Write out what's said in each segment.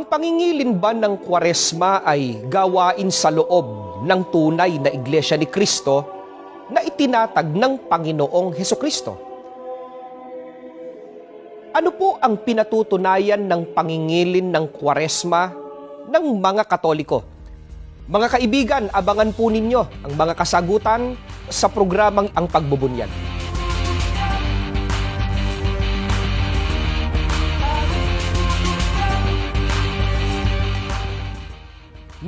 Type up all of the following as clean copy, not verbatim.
pangingilin ba ng Kwaresma ay gawain sa loob ng tunay na Iglesia ni Cristo na itinatag ng Panginoong Hesukristo? Ano po ang pinatutunayan ng pangingilin ng Kwaresma ng mga Katoliko? Mga kaibigan, abangan po ninyo ang mga kasagutan sa programang Ang Pagbubunyag.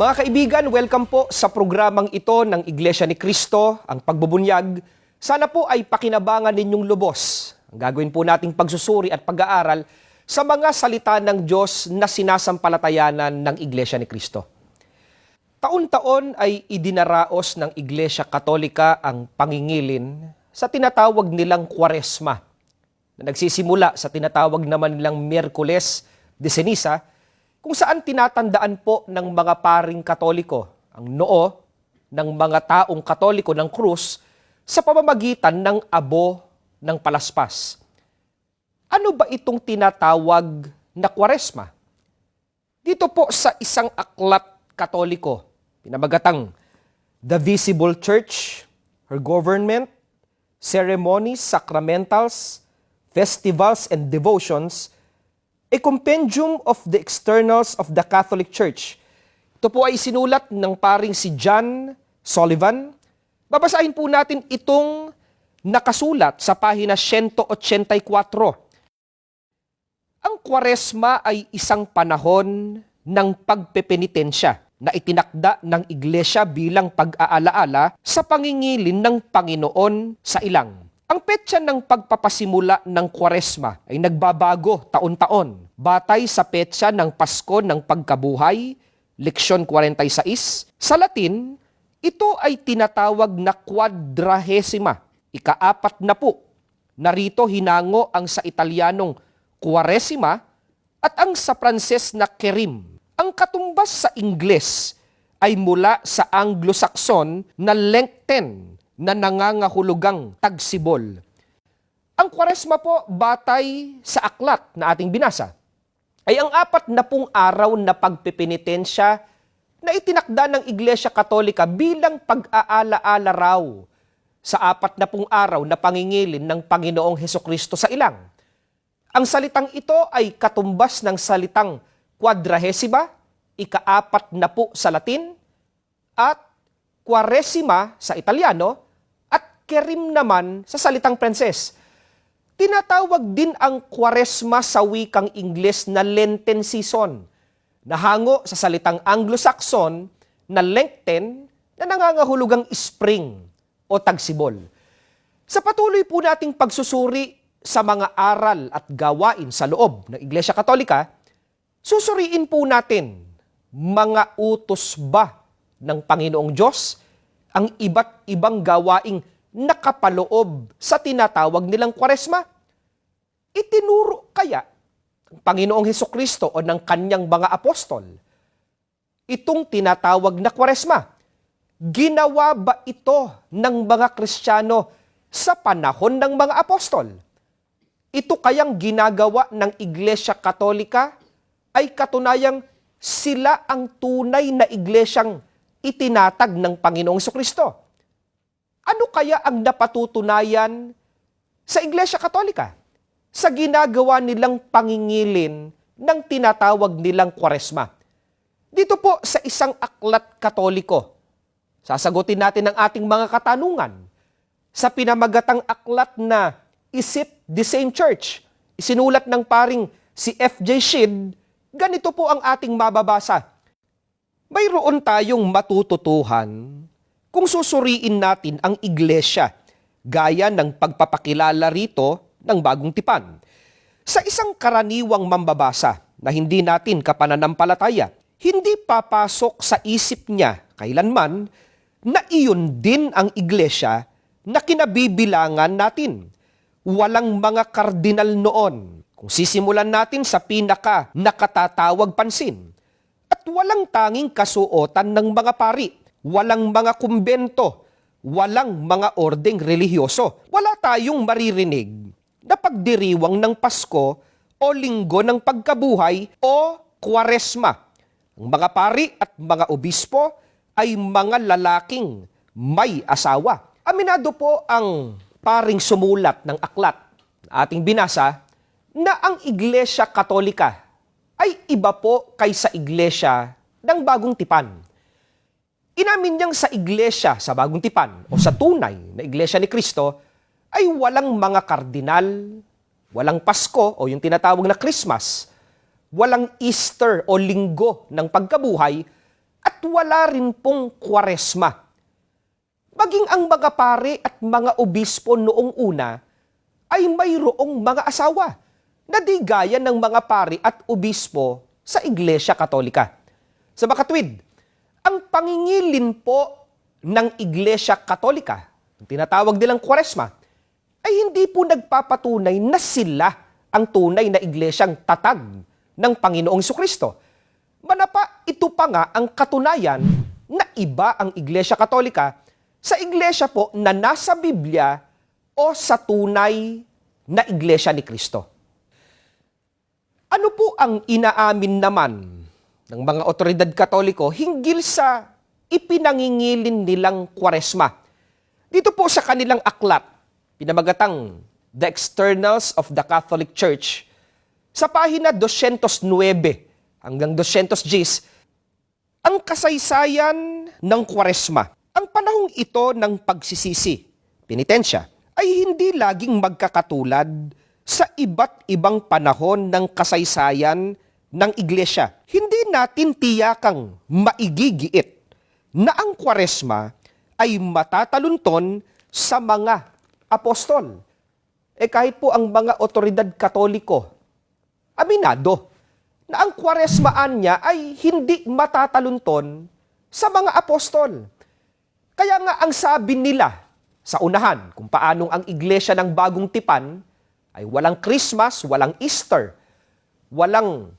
Mga kaibigan, welcome po sa programang ito ng Iglesia ni Cristo, Ang Pagbubunyag. Sana po ay pakinabangan ninyong lubos. Ang gagawin po nating pagsusuri at pag-aaral sa mga salita ng Diyos na sinasampalatayanan ng Iglesia ni Cristo. Taon-taon ay idinaraos ng Iglesia Katolika ang pangingilin sa tinatawag nilang Kwaresma, na nagsisimula sa tinatawag naman nilang Miyerkules de Ceniza, kung saan tinatandaan po ng mga paring Katoliko ang noo ng mga taong Katoliko ng krus sa pamamagitan ng abo ng palaspas. Ano ba itong tinatawag na Kwaresma? Dito po sa isang aklat Katoliko, pinamagatang The Visible Church, Her Government, Ceremonies, Sacramentals, Festivals, and Devotions, A Compendium of the Externals of the Catholic Church. Ito po ay sinulat ng paring si John Sullivan. Babasahin po natin itong nakasulat sa pahina 184. Ang Kwaresma ay isang panahon ng pagpepenitensya na itinakda ng Iglesia bilang pag-aalaala sa pangingilin ng Panginoon sa ilang. Ang petsa ng pagpapasimula ng Kwaresma ay nagbabago taon-taon batay sa petsa ng Pasko ng Pagkabuhay, Leksyon 46. Sa Latin, ito ay tinatawag na Quadragesima, ika-40. Narito hinango ang sa Italianong Quaresima at ang sa Pranses na Kerim. Ang katumbas sa Ingles ay mula sa Anglo-Saxon na Lenten, na nangangahulugang tagsibol. Ang Kwaresma po, batay sa aklat na ating binasa, ay ang 40 araw na pagpipinitensya na itinakda ng Iglesia Katolika bilang pag-aalaala raw sa 40 araw na pangingilin ng Panginoong Hesukristo sa ilang. Ang salitang ito ay katumbas ng salitang Quadragesima, ika-40 sa Latin, at Quaresima sa Italiano, Kerim naman sa salitang Pranses. Tinatawag din ang Kwaresma sa wikang Ingles na Lenten season, na hango sa salitang Anglo-Saxon na Lenten na nangangahulugang spring o tagsibol. Sa patuloy po nating pagsusuri sa mga aral at gawain sa loob ng Iglesia Katolika, susuriin po natin mga utos ba ng Panginoong Diyos ang iba't ibang gawaing nakapaloob sa tinatawag nilang Kwaresma? Itinuro kaya ng Panginoong Hesukristo o ng kanyang mga apostol itong tinatawag na Kwaresma? Ginawa ba ito ng mga Kristiyano sa panahon ng mga apostol? Ito kayang ginagawa ng Iglesia Katolika ay katunayang sila ang tunay na iglesyang itinatag ng Panginoong Hesukristo. Ano kaya ang napatutunayan sa Iglesia Katolika sa ginagawa nilang pangingilin ng tinatawag nilang Kwaresma? Dito po sa isang aklat Katoliko, sasagutin natin ang ating mga katanungan sa pinamagatang aklat na Is It the Same Church? Isinulat ng paring si F.J. Shid. Ganito po ang ating mababasa. Mayroon tayong matututuhan kung susuriin natin ang iglesia, gaya ng pagpapakilala rito ng bagong tipan. Sa isang karaniwang mambabasa na hindi natin kapananampalataya, hindi papasok sa isip niya kailanman na iyon din ang iglesia na kinabibilangan natin. Walang mga kardinal noon, kung sisimulan natin sa pinaka nakatatawag pansin, at walang tanging kasuotan ng mga pari. Walang mga kumbento, walang mga ordeng relihiyoso. Wala tayong maririnig na pagdiriwang ng Pasko o Linggo ng Pagkabuhay o Kwaresma. Ang mga pari at mga obispo ay mga lalaking may asawa. Aminado po ang paring sumulat ng aklat na ating binasa na ang Iglesia Katolika ay iba po kaysa Iglesia ng Bagong Tipan. Inamin niyang sa Iglesia sa Bagong Tipan o sa tunay na Iglesia ni Cristo ay walang mga kardinal, walang Pasko o yung tinatawag na Christmas, walang Easter o linggo ng pagkabuhay, at wala rin pong Kwaresma. Maging ang mga pare at mga obispo noong una ay mayroong mga asawa na di gaya ng mga pare at obispo sa Iglesia Katolika. Sa makatwid, ang pangingilin po ng Iglesia Katolika, ang tinatawag nilang Kwaresma, ay hindi po nagpapatunay na sila ang tunay na iglesyang tatag ng Panginoong Jesucristo. Manapa, ito pa nga ang katunayan na iba ang Iglesia Katolika sa iglesia po na nasa Biblia o sa tunay na Iglesia ni Cristo. Ano po ang inaamin naman ng mga otoridad Katoliko hinggil sa ipinangingilin nilang Kwaresma? Dito po sa kanilang aklat, pinamagatang The Externals of the Catholic Church, sa pahina 209 hanggang 210, ang kasaysayan ng Kwaresma. Ang panahong ito ng pagsisisi, penitensya, ay hindi laging magkakatulad sa iba't ibang panahon ng kasaysayan ng iglesia. Hindi natin tiyakang maigigiit na ang Kwaresma ay matatalunton sa mga apostol. Kahit po ang mga otoridad Katoliko, aminado na ang Kwaresmaan niya ay hindi matatalunton sa mga apostol. Kaya nga ang sabi nila sa unahan kung paanong ang iglesia ng Bagong Tipan ay walang Christmas, walang Easter, walang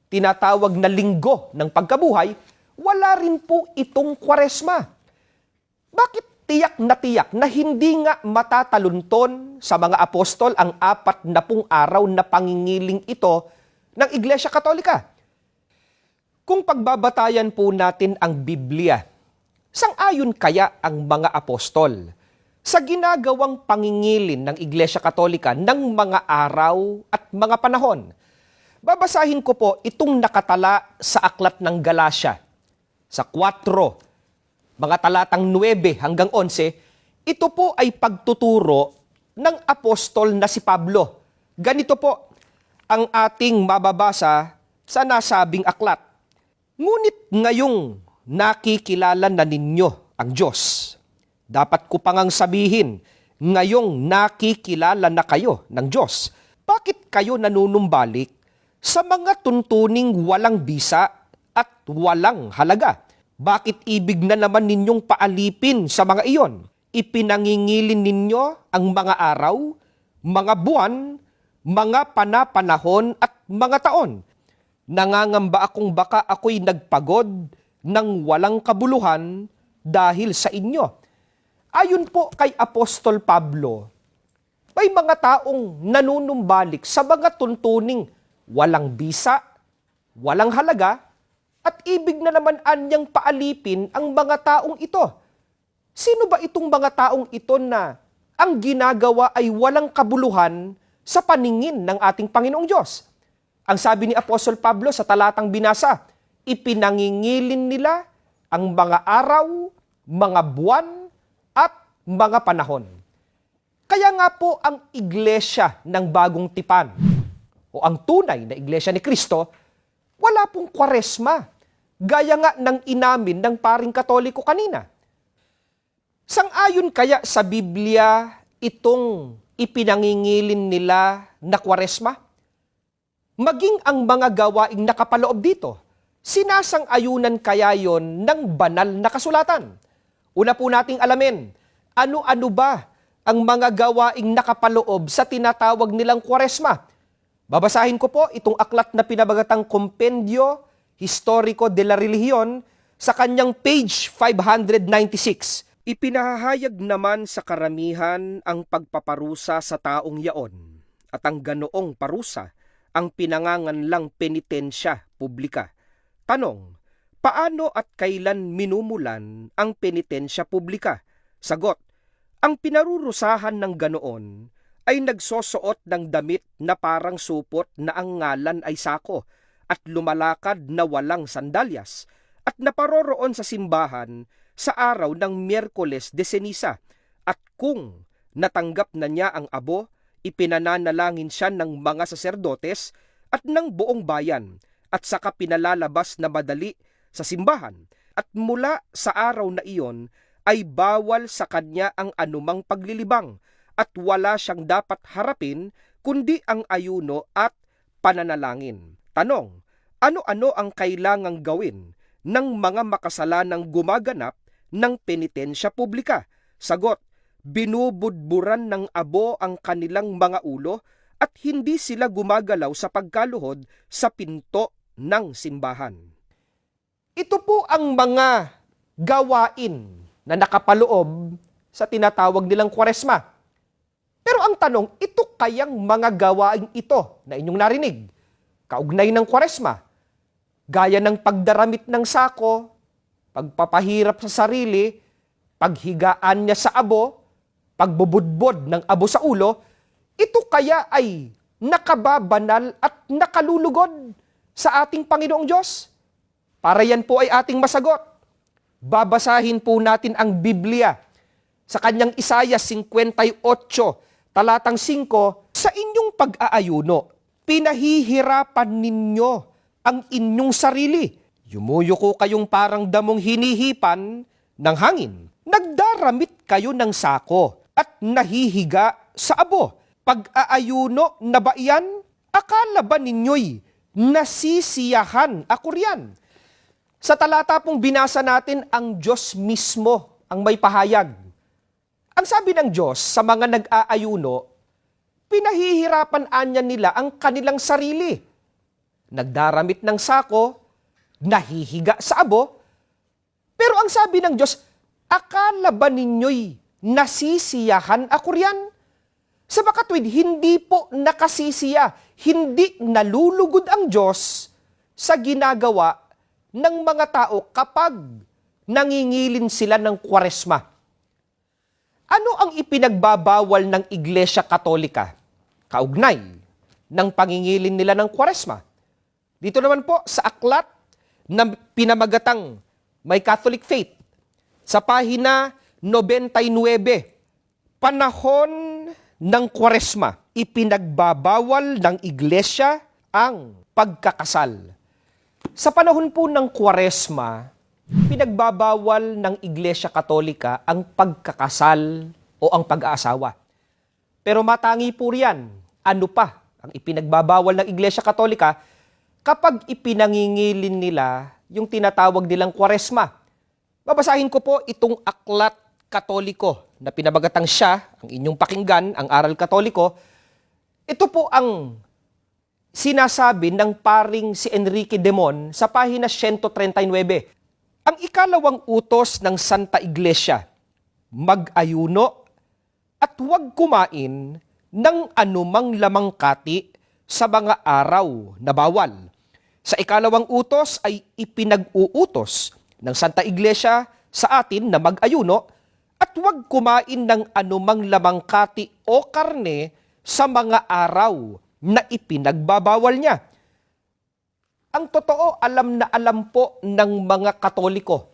tinatawag na linggo ng pagkabuhay, wala rin po itong Kwaresma. Bakit tiyak na hindi nga matatalunton sa mga apostol ang 40 araw na pangingiling ito ng Iglesia Katolika? Kung pagbabatayan po natin ang Biblia, sang-ayon kaya ang mga apostol sa ginagawang pangingilin ng Iglesia Katolika ng mga araw at mga panahon? Babasahin ko po itong nakatala sa aklat ng Galacia, sa 4, mga talatang 9 hanggang 11, ito po ay pagtuturo ng apostol na si Pablo. Ganito po ang ating mababasa sa nasabing aklat. Ngunit ngayong nakikilala na ninyo ang Diyos, dapat ko pangang sabihin, ngayong nakikilala na kayo ng Diyos, bakit kayo nanunumbalik sa mga tuntuning walang bisa at walang halaga? Bakit ibig na naman ninyong paalipin sa mga iyon? Ipinangingilin ninyo ang mga araw, mga buwan, mga panapanahon at mga taon. Nangangamba akong baka ako'y nagpagod ng walang kabuluhan dahil sa inyo. Ayon po kay Apostol Pablo, may mga taong nanunumbalik sa mga tuntuning walang bisa, walang halaga, at ibig na naman anyang paalipin ang mga taong ito. Sino ba itong mga taong ito na ang ginagawa ay walang kabuluhan sa paningin ng ating Panginoong Diyos? Ang sabi ni Apostol Pablo sa talatang binasa, ipinangingilin nila ang mga araw, mga buwan, at mga panahon. Kaya nga po ang iglesia ng Bagong Tipan o ang tunay na iglesia ni Cristo, wala pong Kwaresma, gaya nga ng inamin ng paring Katoliko kanina. Sang-ayon kaya sa Biblia itong ipinangingilin nila na Kwaresma? Maging ang mga gawaing nakapaloob dito, sinasang-ayunan kaya yon ng banal na kasulatan? Una po nating alamin, ano-ano ba ang mga gawaing nakapaloob sa tinatawag nilang Kwaresma? Babasahin ko po itong aklat na pinabagatang Compendio Historico de la Religion sa kanyang page 596. Ipinahayag naman sa karamihan ang pagpaparusa sa taong yaon at ang ganoong parusa ang pinanganganlang penitensya publika. Tanong, paano at kailan minumulan ang penitensya publika? Sagot, ang pinarurusahan ng ganoon ay nagsosuot ng damit na parang supot na ang ngalan ay sako at lumalakad na walang sandalyas at naparoroon sa simbahan sa araw ng Miyerkules de Ceniza at kung natanggap na niya ang abo, ipinananalangin siya ng mga saserdotes at ng buong bayan at saka pinalalabas na madali sa simbahan at mula sa araw na iyon ay bawal sa kanya ang anumang paglilibang at wala siyang dapat harapin kundi ang ayuno at pananalangin. Tanong, ano-ano ang kailangang gawin ng mga makasalanang gumaganap ng penitensya publika? Sagot, binubudburan ng abo ang kanilang mga ulo at hindi sila gumagalaw sa pagkaluhod sa pinto ng simbahan. Ito po ang mga gawain na nakapaloob sa tinatawag nilang Kwaresma. Pero ang tanong, ito kayang mga gawain ito na inyong narinig, kaugnay ng Kwaresma, gaya ng pagdaramit ng sako, pagpapahirap sa sarili, paghigaan niya sa abo, pagbubudbod ng abo sa ulo, ito kaya ay nakababanal at nakalulugod sa ating Panginoong Diyos? Para yan po ay ating masagot. Babasahin po natin ang Biblia sa kanyang Isaiah 58, talatang 5, sa inyong pag-aayuno, pinahihirapan ninyo ang inyong sarili. Yumuyuko kayong parang damong hinihipan ng hangin. Nagdaramit kayo ng sako at nahihiga sa abo. Pag-aayuno na ba iyan? Akala ba ninyo'y nasisiyahan ako riyan? Sa talata pong binasa natin, ang Diyos mismo ang may pahayag. Ang sabi ng Diyos sa mga nag-aayuno, pinahihirapan anya nila ang kanilang sarili. Nagdaramit ng sako, nahihiga sa abo, pero ang sabi ng Diyos, akala ba ninyo'y nasisiyahan ako riyan? Sa makatwid, hindi po nakasisiya, hindi nalulugod ang Diyos sa ginagawa ng mga tao kapag nangingilin sila ng Kwaresma. Ano ang ipinagbabawal ng Iglesia Katolika kaugnay ng pangingilin nila ng Kwaresma? Dito naman po sa aklat na pinamagatang May Catholic Faith, sa pahina 99, panahon ng Kwaresma, ipinagbabawal ng Iglesia ang pagkakasal. Sa panahon po ng Kwaresma, pinagbabawal ng Iglesia Katolika ang pagkakasal o ang pag-aasawa. Pero matangi po riyan, ano pa ang ipinagbabawal ng Iglesia Katolika kapag ipinangingilin nila yung tinatawag nilang Kwaresma. Babasahin ko po itong aklat Katoliko na pinabagatang siya, ang inyong pakinggan, ang Aral Katoliko. Ito po ang sinasabi ng paring si Enrique Demon sa pahina 139. Ang ikalawang utos ng Santa Iglesia, mag-ayuno at huwag kumain ng anumang lamangkati sa mga araw na bawal. Sa ikalawang utos ay ipinag-uutos ng Santa Iglesia sa atin na mag-ayuno at huwag kumain ng anumang lamangkati o karne sa mga araw na ipinagbabawal niya. Ang totoo, alam na alam po ng mga Katoliko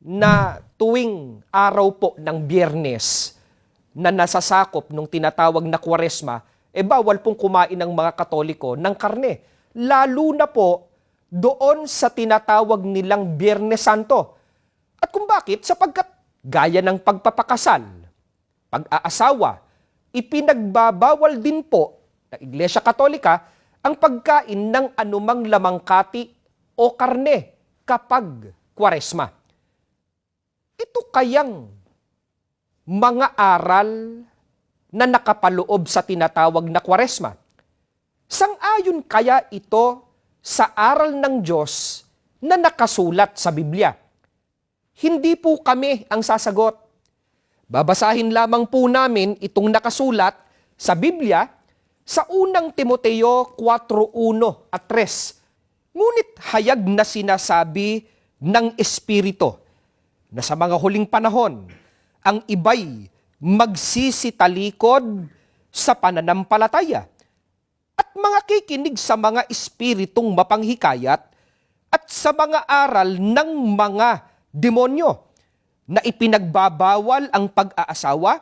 na tuwing araw po ng Biyernes na nasasakop nung tinatawag na Kwaresma, bawal pong kumain ng mga Katoliko ng karne. Lalo na po doon sa tinatawag nilang Biyernes Santo. At kung bakit? Sapagkat gaya ng pagpapakasal, pag-aasawa, ipinagbabawal din po ng Iglesia Katolika ang pagkain ng anumang lamangkati o karne kapag Kwaresma. Ito kayang mga aral na nakapaloob sa tinatawag na Kwaresma. Sang-ayon kaya ito sa aral ng Diyos na nakasulat sa Biblia? Hindi po kami ang sasagot. Babasahin lamang po namin itong nakasulat sa Biblia sa unang Timoteo 4:1 at 3. Ngunit hayag na sinasabi ng Espiritu na sa mga huling panahon, ang iba'y magsisitalikod sa pananampalataya at mga kikinig sa mga espiritong mapanghikayat at sa mga aral ng mga demonyo na ipinagbabawal ang pag-aasawa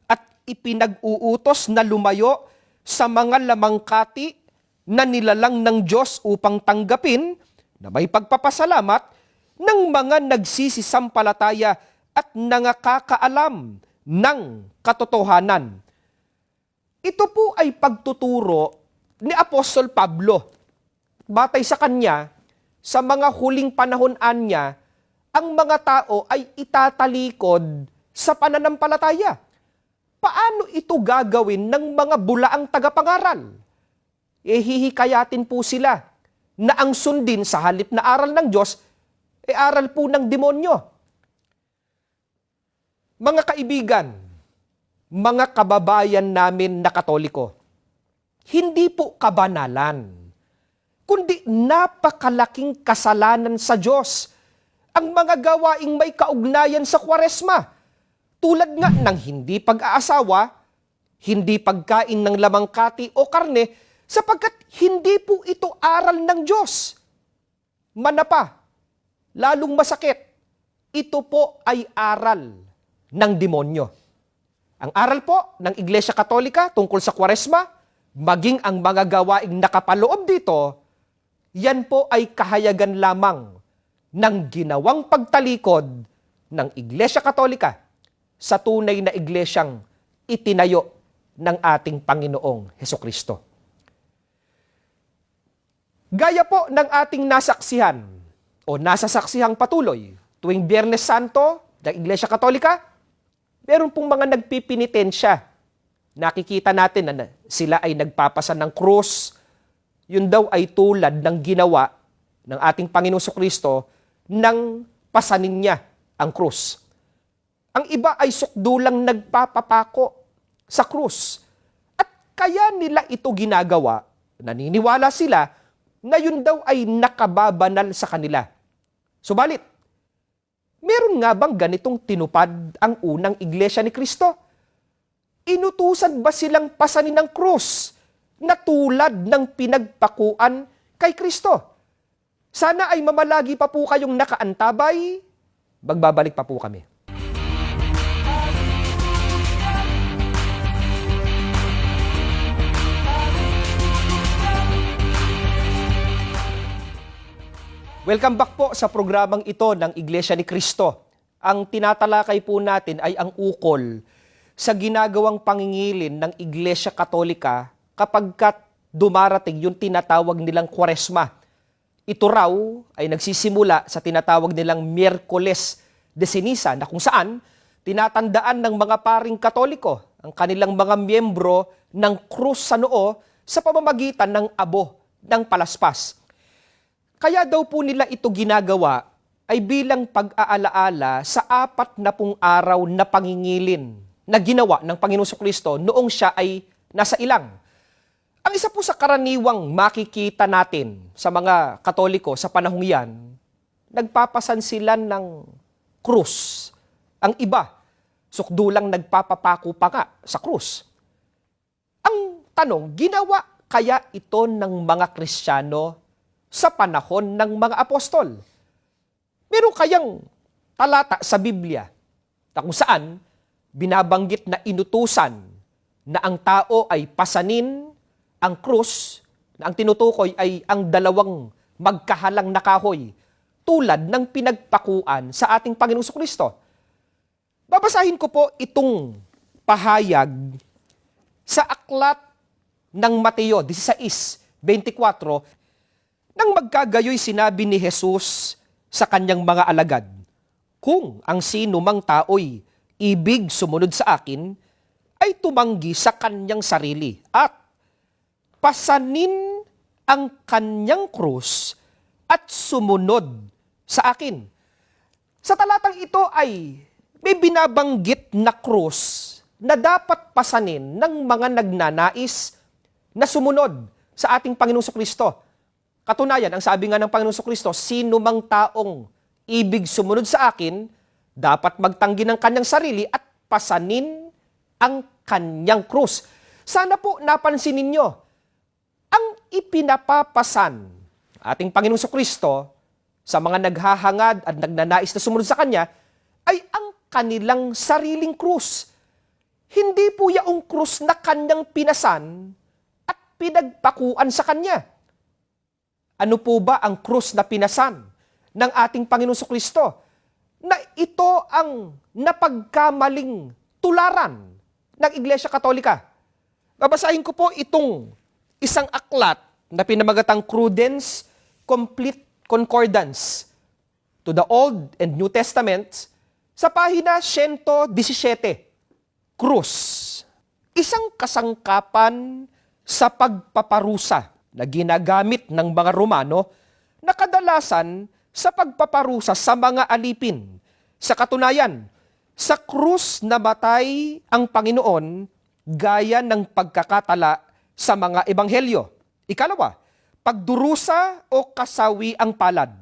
at ipinag-uutos na lumayo sa mga lamangkati na nilalang ng Diyos upang tanggapin na may pagpapasalamat ng mga nagsisisampalataya at nangakakaalam ng katotohanan. Ito po ay pagtuturo ni Apostol Pablo. Batay sa kanya, sa mga huling panahon niya, ang mga tao ay itatalikod sa pananampalataya. Paano ito gagawin ng mga bulaang tagapangaral? Hihikayatin po sila na ang sundin sa halip na aral ng Diyos, aral po ng demonyo. Mga kaibigan, mga kababayan namin na Katoliko, hindi po kabanalan, kundi napakalaking kasalanan sa Diyos ang mga gawaing may kaugnayan sa Kwaresma, tulad nga ng hindi pag-aasawa, hindi pagkain ng lamangkati o karne, sapagkat hindi po ito aral ng Diyos. Manapa, lalong masakit, ito po ay aral ng demonyo. Ang aral po ng Iglesia Katolika tungkol sa Kwaresma, maging ang mga gawaing nakapaloob dito, yan po ay kahayagan lamang ng ginawang pagtalikod ng Iglesia Katolika sa tunay na iglesyang itinayo ng ating Panginoong Hesukristo. Gaya po ng ating nasaksihan o nasasaksihang patuloy tuwing Biyernes Santo ng Iglesia Katolika, meron pong mga nagpipinitensya. Nakikita natin na sila ay nagpapasa ng krus. Yun daw ay tulad ng ginawa ng ating Panginoong Jesucristo nang pasanin niya ang krus. Ang iba ay sukdulang nagpapapako sa krus. At kaya nila ito ginagawa, naniniwala sila na yun daw ay nakababanal sa kanila. Subalit, meron nga bang ganitong tinupad ang unang iglesia ni Kristo? Inutusan ba silang pasanin ng krus na tulad ng pinagpakuan kay Kristo? Sana ay mamalagi pa po kayong nakaantabay. Magbabalik pa po kami. Welcome back po sa programang ito ng Iglesia ni Cristo. Ang tinatalakay po natin ay ang ukol sa ginagawang pangingilin ng Iglesia Katolika kapag dumarating yung tinatawag nilang Kwaresma. Ito raw ay nagsisimula sa tinatawag nilang Miyerkules de Ceniza na kung saan tinatandaan ng mga paring Katoliko ang kanilang mga miyembro ng krus sa noo sa pamamagitan ng abo ng palaspas. Kaya daw po nila ito ginagawa ay bilang pag-aalaala sa 40 araw na pangingilin na ginawa ng Panginoong Jesucristo noong siya ay nasa ilang. Ang isa po sa karaniwang makikita natin sa mga Katoliko sa panahong yan, nagpapasan sila ng krus. Ang iba, sukdulang nagpapapako pa nga sa krus. Ang tanong, ginawa kaya ito ng mga Kristiyano sa panahon ng mga apostol? Meron kayang talata sa Biblia na kung saan binabanggit na inutusan na ang tao ay pasanin ang krus, na ang tinutukoy ay ang dalawang magkahalang na kahoy tulad ng pinagpakuan sa ating Panginoong Jesucristo? Babasahin ko po itong pahayag sa aklat ng Mateo 16:24. Nang magkagayoy sinabi ni Jesus sa kanyang mga alagad, "Kung ang sino mang tao'y ibig sumunod sa akin, ay tumanggi sa kanyang sarili at pasanin ang kanyang krus at sumunod sa akin." Sa talatang ito ay may binabanggit na krus na dapat pasanin ng mga nagnanais na sumunod sa ating Panginoong Kristo. Katunayan, ang sabi nga ng Panginoong Kristo, sino mang taong ibig sumunod sa akin, dapat magtanggi ng kanyang sarili at pasanin ang kanyang krus. Sana po napansin ninyo, ang ipinapapasan ating Panginoong Kristo sa mga naghahangad at nagnanais na sumunod sa Kanya ay ang kanilang sariling krus. Hindi po yaong krus na Kanyang pinasan at pinagpakuan sa Kanya. Ano po ba ang krus na pinasan ng ating Panginoong Kristo? Na ito ang napagkamaling tularan ng Iglesia Katolika. Babasahin ko po itong isang aklat na pinamagatang Cruden's Complete Concordance to the Old and New Testaments sa pahina 117. Krus. Isang kasangkapan sa pagpaparusa na ginagamit ng mga Romano na kadalasan sa pagpaparusa sa mga alipin. Sa katunayan, sa krus namatay ang Panginoon gaya ng pagkakatala sa mga ebanghelyo. Ikalawa, pagdurusa o kasawi ang palad,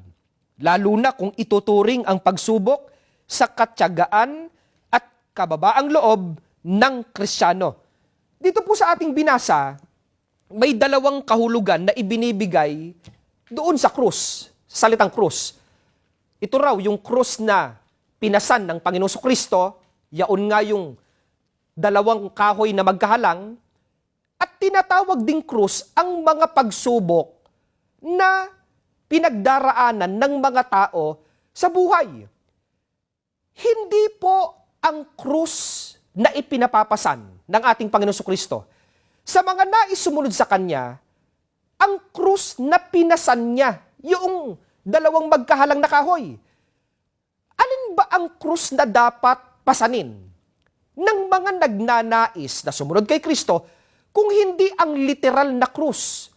lalo na kung ituturing ang pagsubok sa katyagaan at kababaang loob ng Kristiyano. Dito po sa ating binasa, may dalawang kahulugan na ibinibigay doon sa krus, salitang krus. Ito raw yung krus na pinasan ng Panginoong Kristo, yaon nga yung dalawang kahoy na magkahalang, at tinatawag ding krus ang mga pagsubok na pinagdaraanan ng mga tao sa buhay. Hindi po ang krus na ipinapapasan ng ating Panginoong Kristo. Sa mga nais sumunod sa Kanya, ang krus na pinasan niya, yung dalawang magkahalang na kahoy. Alin ba ang krus na dapat pasanin ng mga nagnanais na sumunod kay Kristo kung hindi ang literal na krus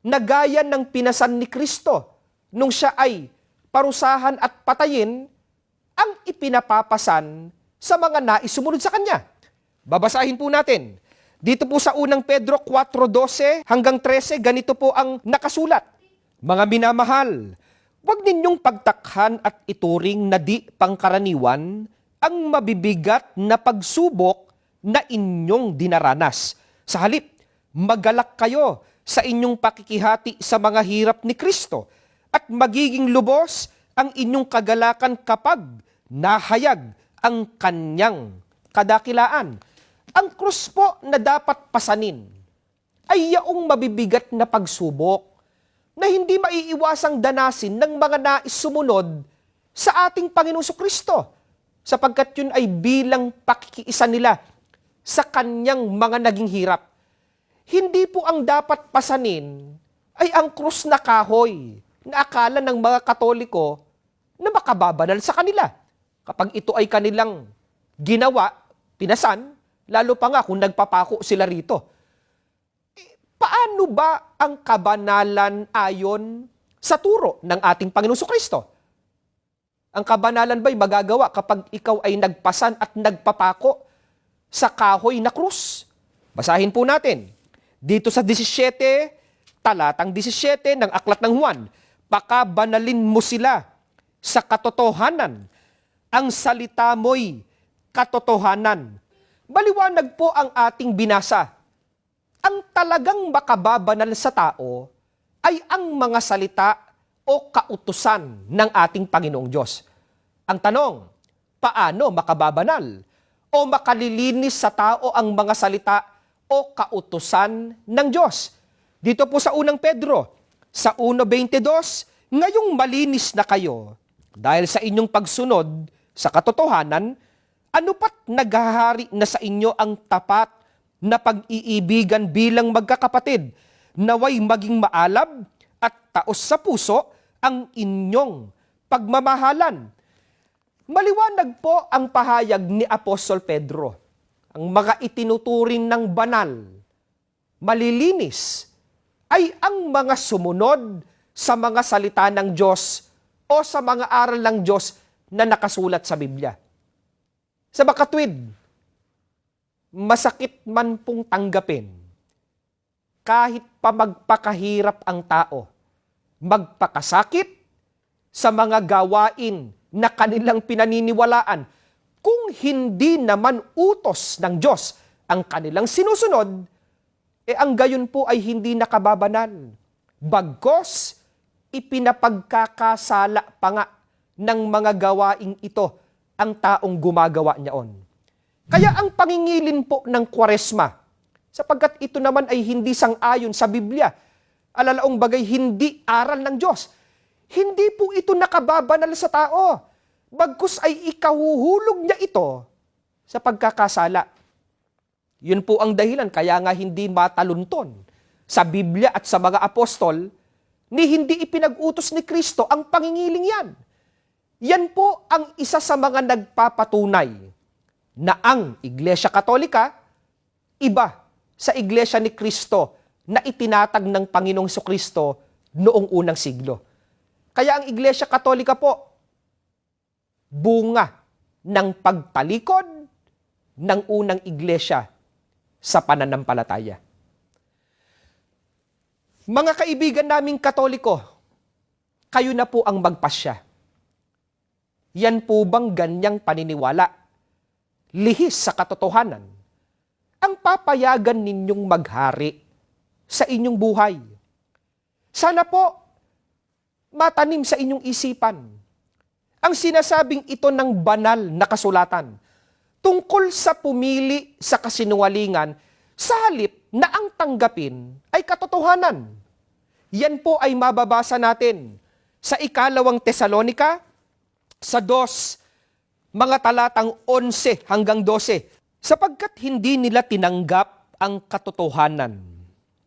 na gaya ng pinasan ni Kristo nung siya ay parusahan at patayin ang ipinapapasan sa mga nais sumunod sa Kanya? Babasahin po natin. Dito po sa unang Pedro 4:12 hanggang 13, ganito po ang nakasulat. Mga minamahal, huwag ninyong pagtakhan at ituring na di pangkaraniwan ang mabibigat na pagsubok na inyong dinaranas. Sa halip, magalak kayo sa inyong pakikihati sa mga hirap ni Kristo at magiging lubos ang inyong kagalakan kapag nahayag ang Kanyang kadakilaan. Ang krus po na dapat pasanin ay yaong mabibigat na pagsubok na hindi maiiwasang danasin ng mga nais sumunod sa ating Panginoong Kristo, sapagkat yun ay bilang pakikiisa nila sa Kanyang mga naging hirap. Hindi po ang dapat pasanin ay ang krus na kahoy na akala ng mga Katoliko na makababanal sa kanila. Kapag ito ay kanilang ginawa, pinasan, lalo pa nga kung nagpapako sila rito. Paano ba ang kabanalan ayon sa turo ng ating Panginoong Kristo? Ang kabanalan ba'y magagawa kapag ikaw ay nagpasan at nagpapako sa kahoy na krus? Basahin po natin. Dito sa 17, talatang 17 ng Aklat ng Juan, pakabanalin mo sila sa katotohanan. Ang salita mo'y katotohanan. Maliwanag po ang ating binasa. Ang talagang makababanal sa tao ay ang mga salita o kautusan ng ating Panginoong Diyos. Ang tanong, paano makababanal o makalilinis sa tao ang mga salita o kautusan ng Diyos? Dito po sa unang Pedro, sa 1:22, ngayong malinis na kayo dahil sa inyong pagsunod sa katotohanan, ano pa't naghahari na sa inyo ang tapat na pag-iibigan bilang magkakapatid, naway maging maalab at taos sa puso ang inyong pagmamahalan. Maliwanag po ang pahayag ni Apostol Pedro. Ang mga itinuturing ng banal, malilinis, ay ang mga sumunod sa mga salita ng Diyos o sa mga aral ng Diyos na nakasulat sa Biblia. Sa makatwid, masakit man pong tanggapin kahit pa magpakahirap ang tao, magpakasakit sa mga gawain na kanilang pinaniniwalaan, kung hindi naman utos ng Diyos ang kanilang sinusunod, ang gayon po ay hindi nakababanal. Bagkos, ipinapagkakasala pa nga ng mga gawaing ito ang taong gumagawa niyaon. Kaya ang pangingilin po ng Kwaresma, sapagkat ito naman ay hindi sang-ayon sa Biblia, alalaong bagay hindi aral ng Diyos, hindi po ito nakababanal sa tao. Bagkus ay ikahuhulog niya ito sa pagkakasala. Yun po ang dahilan kaya nga hindi matalunton sa Biblia at sa mga apostol ni hindi ipinag-utos ni Kristo ang pangingiling yan. Yan po ang isa sa mga nagpapatunay na ang Iglesia Katolika iba sa Iglesia ni Kristo na itinatag ng Panginoong Jesucristo noong unang siglo. Kaya ang Iglesia Katolika po, bunga ng pagtalikod ng unang iglesia sa pananampalataya. Mga kaibigan naming Katoliko, kayo na po ang magpasya. Yan po bang ganyang paniniwala, lihis sa katotohanan, ang papayagan ninyong maghari sa inyong buhay? Sana po, matanim sa inyong isipan ang sinasabing ito ng banal na kasulatan tungkol sa pumili sa kasinungalingan sa halip na ang tanggapin ay katotohanan. Yan po ay mababasa natin sa 2 Tesalonica, sa 2, mga talatang 11 hanggang 12. Sapagkat hindi nila tinanggap ang katotohanan,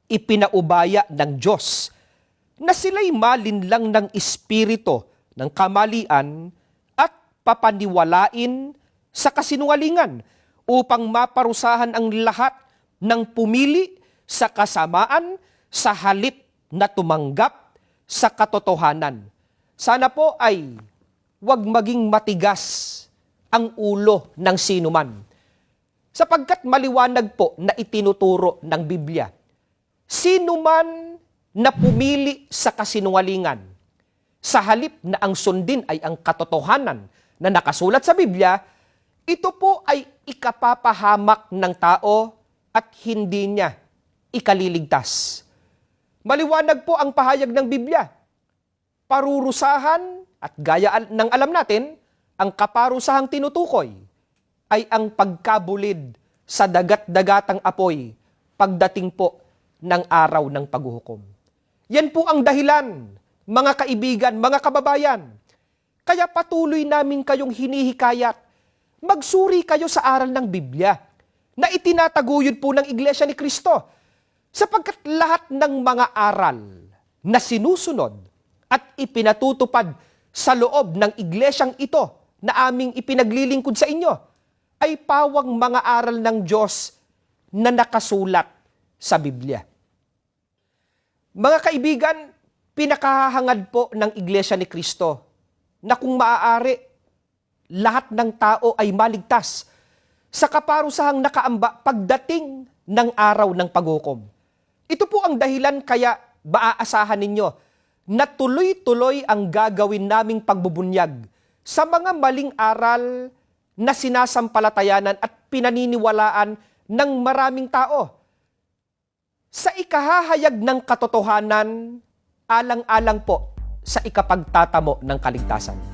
ipinaubaya ng Diyos na sila'y malinlang ng espiritu ng kamalian at papaniwalain sa kasinungalingan upang maparusahan ang lahat ng pumili sa kasamaan sa halip na tumanggap sa katotohanan. Sana po ay huwag maging matigas ang ulo ng sinuman, sapagkat maliwanag po na itinuturo ng Biblia. Sinuman na pumili sa kasinungalingan, sa halip na ang sundin ay ang katotohanan na nakasulat sa Biblia, ito po ay ikapapahamak ng tao at hindi niya ikaliligtas. Maliwanag po ang pahayag ng Biblia. Parurusahan at gaya ng alam natin, ang kaparusahang tinutukoy ay ang pagkabulid sa dagat-dagatang apoy pagdating po ng araw ng paghuhukom. Yan po ang dahilan, mga kaibigan, mga kababayan. Kaya patuloy namin kayong hinihikayat, magsuri kayo sa aral ng Biblia na itinataguyod po ng Iglesia ni Kristo, sapagkat lahat ng mga aral na sinusunod at ipinatutupad sa loob ng iglesyang ito na aming ipinaglilingkod sa inyo ay pawang mga aral ng Diyos na nakasulat sa Biblia. Mga kaibigan, pinakahahangad po ng Iglesia ni Kristo na kung maaari, lahat ng tao ay maligtas sa kaparusahang nakaamba pagdating ng araw ng paghukom. Ito po ang dahilan kaya maaasahan ninyo na tuloy-tuloy ang gagawin naming pagbubunyag sa mga maling aral na sinasampalatayanan at pinaniniwalaan ng maraming tao. Sa ikahahayag ng katotohanan, alang-alang po sa ikapagtatamo ng kaligtasan.